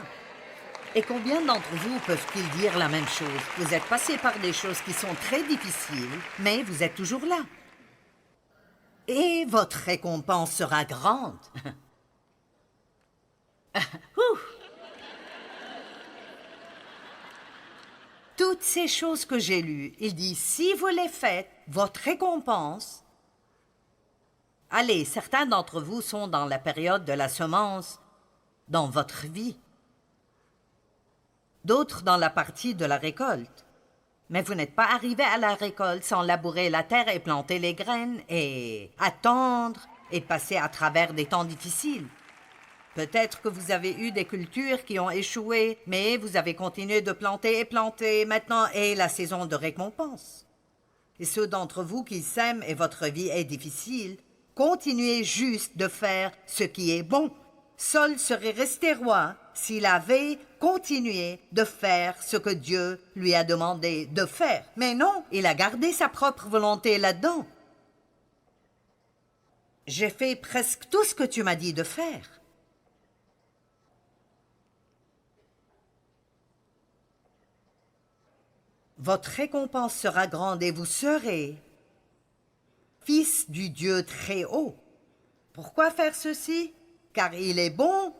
Et combien d'entre vous peuvent-ils dire la même chose? Vous êtes passé par des choses qui sont très difficiles, mais vous êtes toujours là. Et votre récompense sera grande. Toutes ces choses que j'ai lues, il dit, si vous les faites, votre récompense... Allez, certains d'entre vous sont dans la période de la semence dans votre vie. D'autres dans la partie de la récolte. Mais vous n'êtes pas arrivé à la récolte sans labourer la terre et planter les graines et attendre et passer à travers des temps difficiles. Peut-être que vous avez eu des cultures qui ont échoué, mais vous avez continué de planter et planter. Maintenant est la saison de récompense. Et ceux d'entre vous qui sèment et votre vie est difficile, continuez juste de faire ce qui est bon. Saul serait resté roi s'il avait continué de faire ce que Dieu lui a demandé de faire. Mais non, il a gardé sa propre volonté là-dedans. J'ai fait presque tout ce que tu m'as dit de faire. Votre récompense sera grande et vous serez fils du Dieu très haut. Pourquoi faire ceci? Car il est bon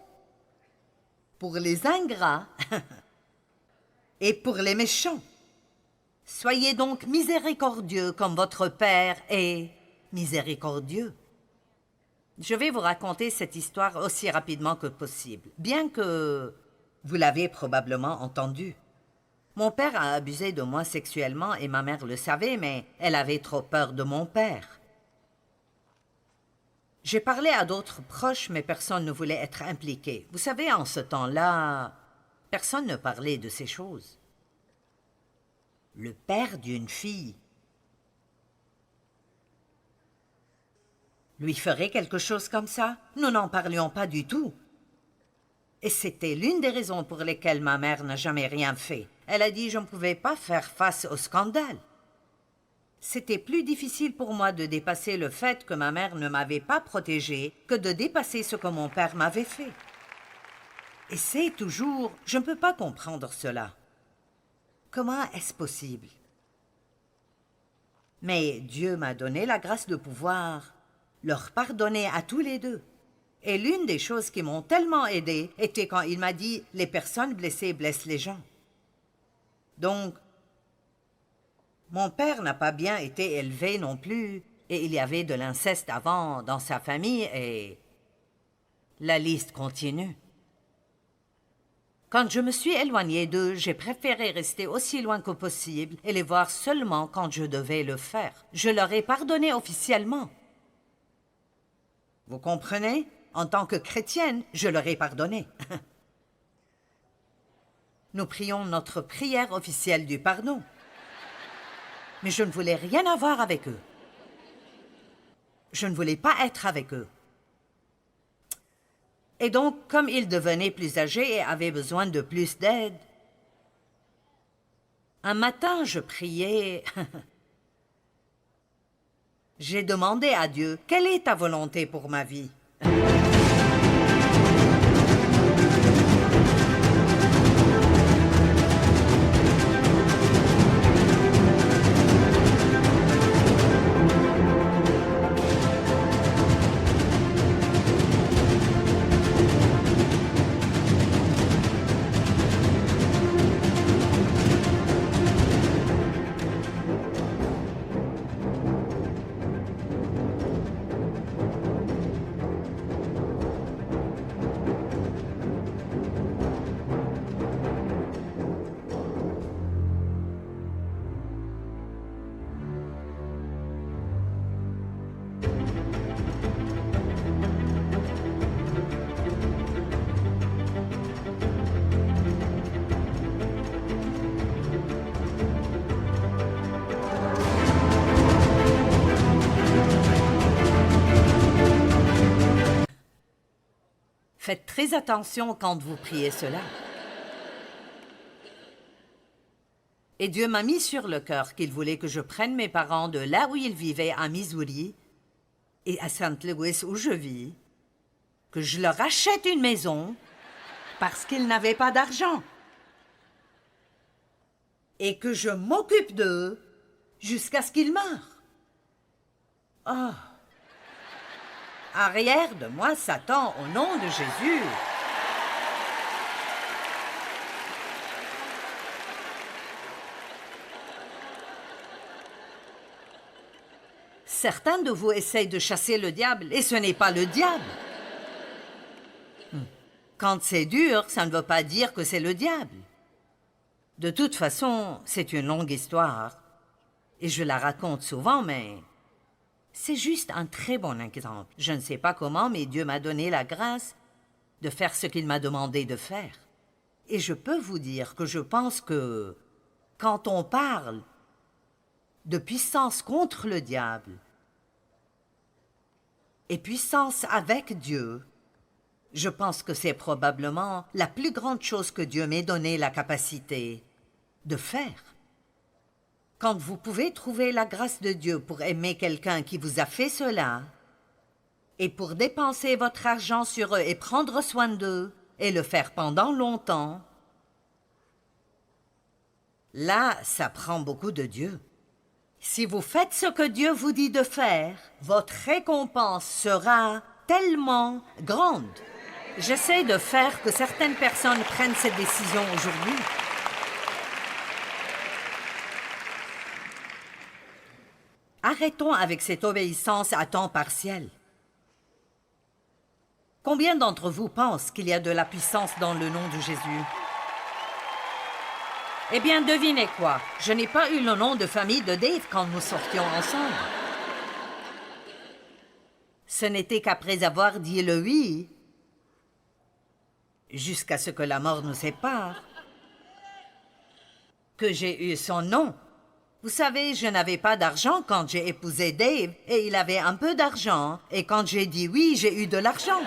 pour les ingrats et pour les méchants. Soyez donc miséricordieux comme votre Père est miséricordieux. Je vais vous raconter cette histoire aussi rapidement que possible, bien que vous l'avez probablement entendue. Mon père a abusé de moi sexuellement et ma mère le savait, mais elle avait trop peur de mon père. J'ai parlé à d'autres proches, mais personne ne voulait être impliqué. Vous savez, en ce temps-là, personne ne parlait de ces choses. Le père d'une fille lui ferait quelque chose comme ça? Nous n'en parlions pas du tout. Et c'était l'une des raisons pour lesquelles ma mère n'a jamais rien fait. Elle a dit que je ne pouvais pas faire face au scandale. C'était plus difficile pour moi de dépasser le fait que ma mère ne m'avait pas protégée que de dépasser ce que mon père m'avait fait. Et c'est toujours... Je ne peux pas comprendre cela. Comment est-ce possible? Mais Dieu m'a donné la grâce de pouvoir leur pardonner à tous les deux. Et l'une des choses qui m'ont tellement aidée était quand il m'a dit « Les personnes blessées blessent les gens ». Donc, mon père n'a pas bien été élevé non plus, et il y avait de l'inceste avant dans sa famille, et la liste continue. Quand je me suis éloignée d'eux, j'ai préféré rester aussi loin que possible et les voir seulement quand je devais le faire. Je leur ai pardonné officiellement. Vous comprenez? En tant que chrétienne, je leur ai pardonné. nous prions notre prière officielle du pardon. Mais je ne voulais rien avoir avec eux. Je ne voulais pas être avec eux. Et donc, comme ils devenaient plus âgés et avaient besoin de plus d'aide, un matin, je priais. J'ai demandé à Dieu, « Quelle est ta volonté pour ma vie ?» Faites très attention quand vous priez cela. Et Dieu m'a mis sur le cœur qu'il voulait que je prenne mes parents de là où ils vivaient à Missouri et à St. Louis où je vis, que je leur achète une maison parce qu'ils n'avaient pas d'argent et que je m'occupe d'eux jusqu'à ce qu'ils meurent. Oh! Arrière de moi, Satan, au nom de Jésus. Certains de vous essayent de chasser le diable, et ce n'est pas le diable. Quand c'est dur, ça ne veut pas dire que c'est le diable. De toute façon, c'est une longue histoire, et je la raconte souvent, mais... c'est juste un très bon exemple. Je ne sais pas comment, mais Dieu m'a donné la grâce de faire ce qu'il m'a demandé de faire. Et je peux vous dire que je pense que quand on parle de puissance contre le diable et puissance avec Dieu, je pense que c'est probablement la plus grande chose que Dieu m'ait donné la capacité de faire. Quand vous pouvez trouver la grâce de Dieu pour aimer quelqu'un qui vous a fait cela, et pour dépenser votre argent sur eux et prendre soin d'eux, et le faire pendant longtemps, là, ça prend beaucoup de Dieu. Si vous faites ce que Dieu vous dit de faire, votre récompense sera tellement grande. J'essaie de faire que certaines personnes prennent cette décision aujourd'hui. Arrêtons avec cette obéissance à temps partiel. Combien d'entre vous pensent qu'il y a de la puissance dans le nom de Jésus? Eh bien, devinez quoi? Je n'ai pas eu le nom de famille de Dave quand nous sortions ensemble. Ce n'était qu'après avoir dit le oui, jusqu'à ce que la mort nous sépare, que j'ai eu son nom. Vous savez, je n'avais pas d'argent quand j'ai épousé Dave, et il avait un peu d'argent. Et quand j'ai dit oui, j'ai eu de l'argent.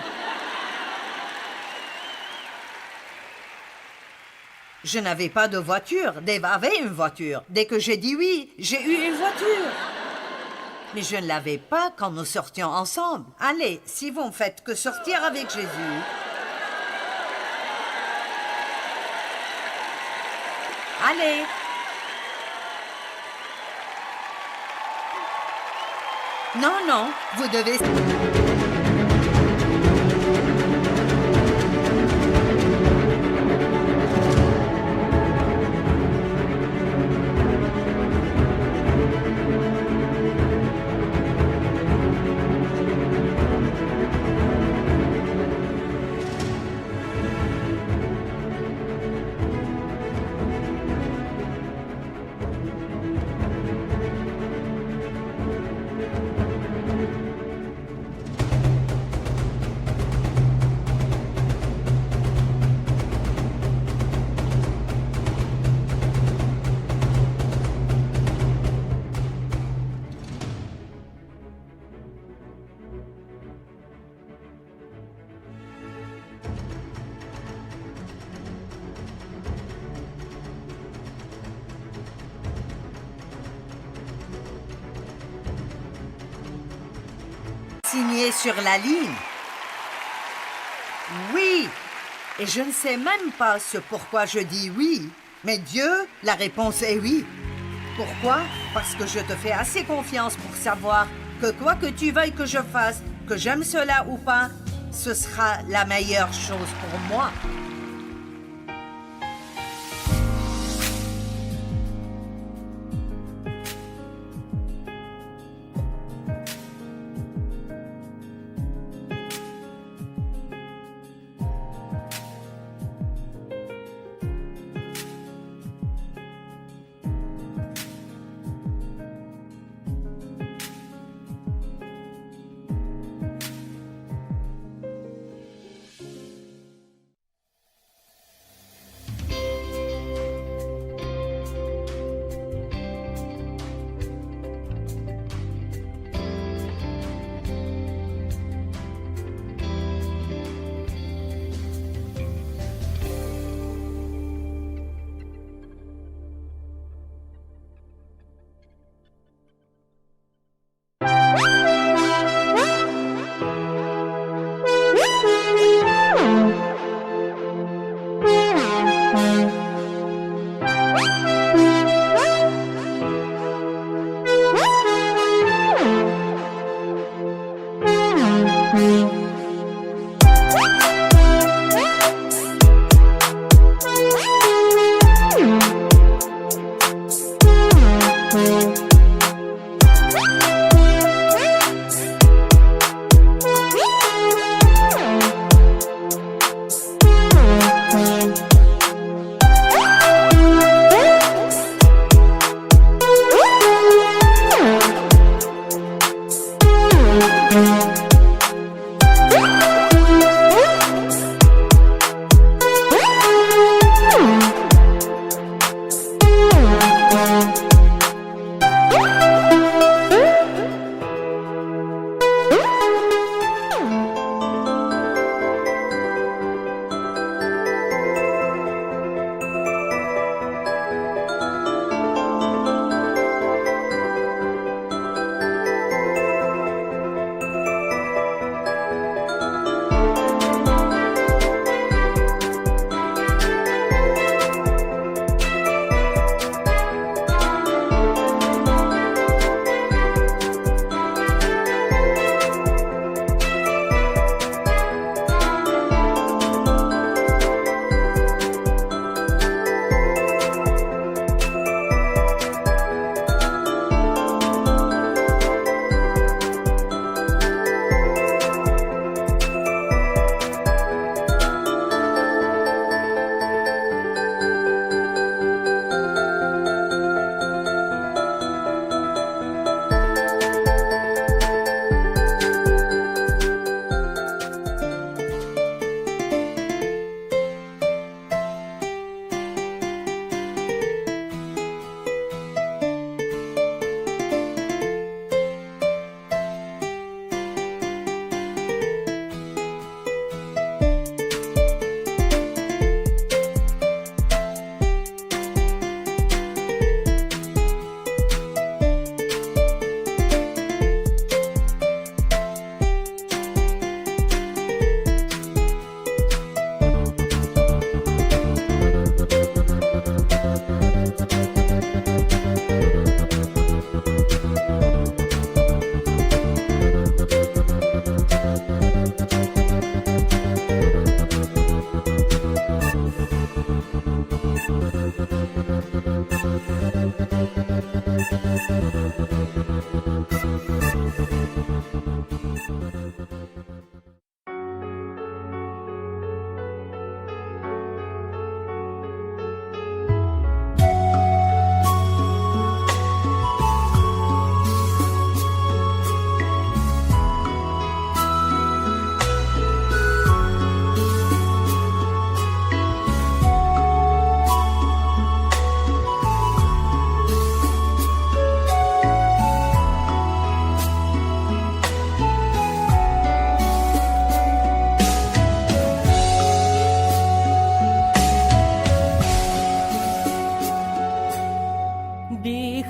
Je n'avais pas de voiture. Dave avait une voiture. Dès que j'ai dit oui, j'ai eu une voiture. Mais je ne l'avais pas quand nous sortions ensemble. Allez, si vous ne faites que sortir avec Jésus... Allez! Non, non, vous devez... signer sur la ligne. Oui. Et je ne sais même pas ce pourquoi je dis oui. Mais Dieu, la réponse est oui. Pourquoi? Parce que je te fais assez confiance pour savoir que quoi que tu veuilles que je fasse, que j'aime cela ou pas, ce sera la meilleure chose pour moi.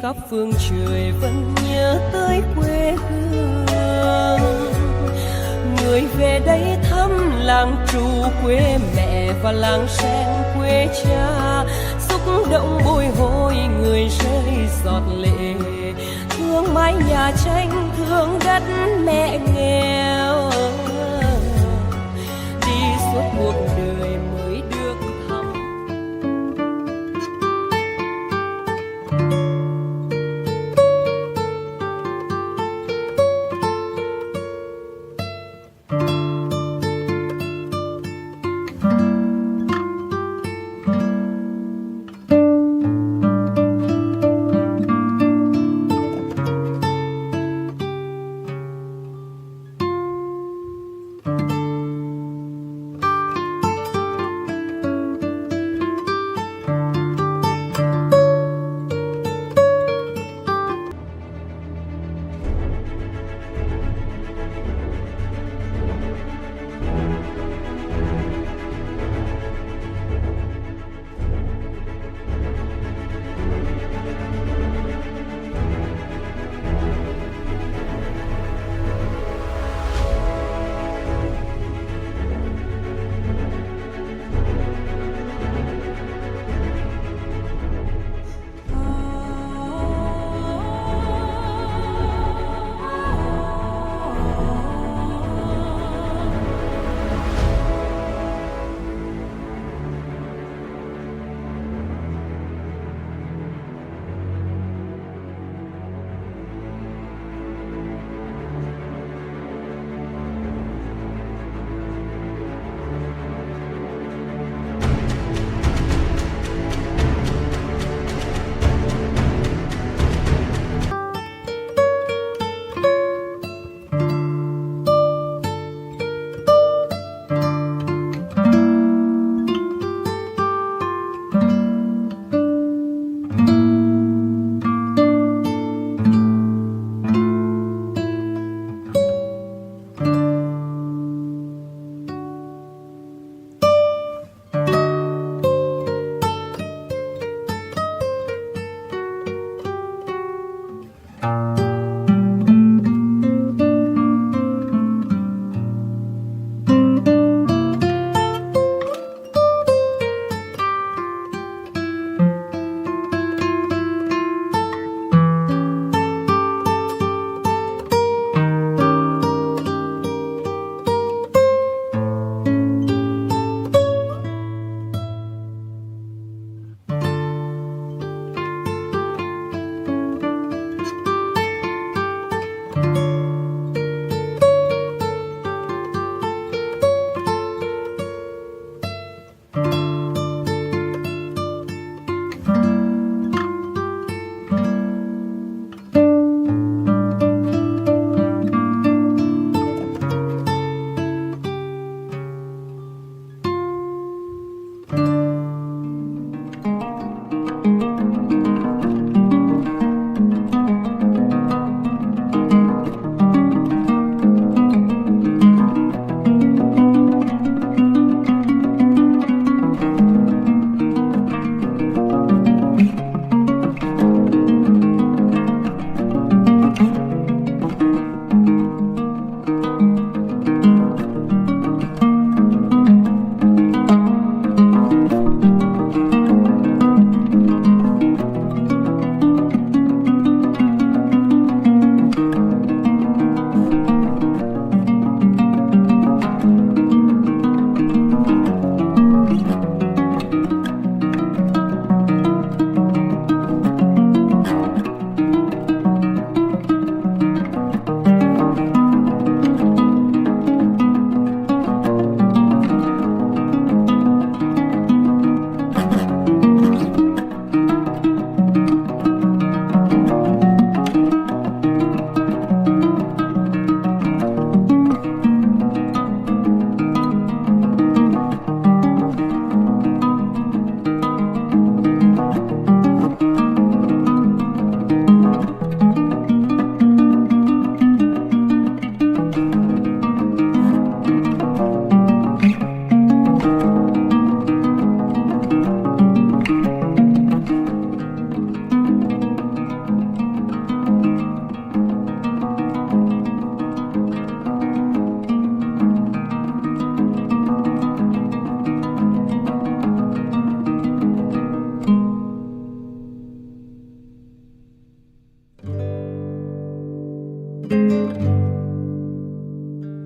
khắp phương trời vẫn nhớ tới quê hương. làng trù quê mẹ và làng sen quê cha, xúc động bồi hồi người rơi giọt lệ, thương mái nhà tranh thương đất mẹ nghèo, đi suốt cuộc đời mới được thăm.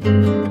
Thank you.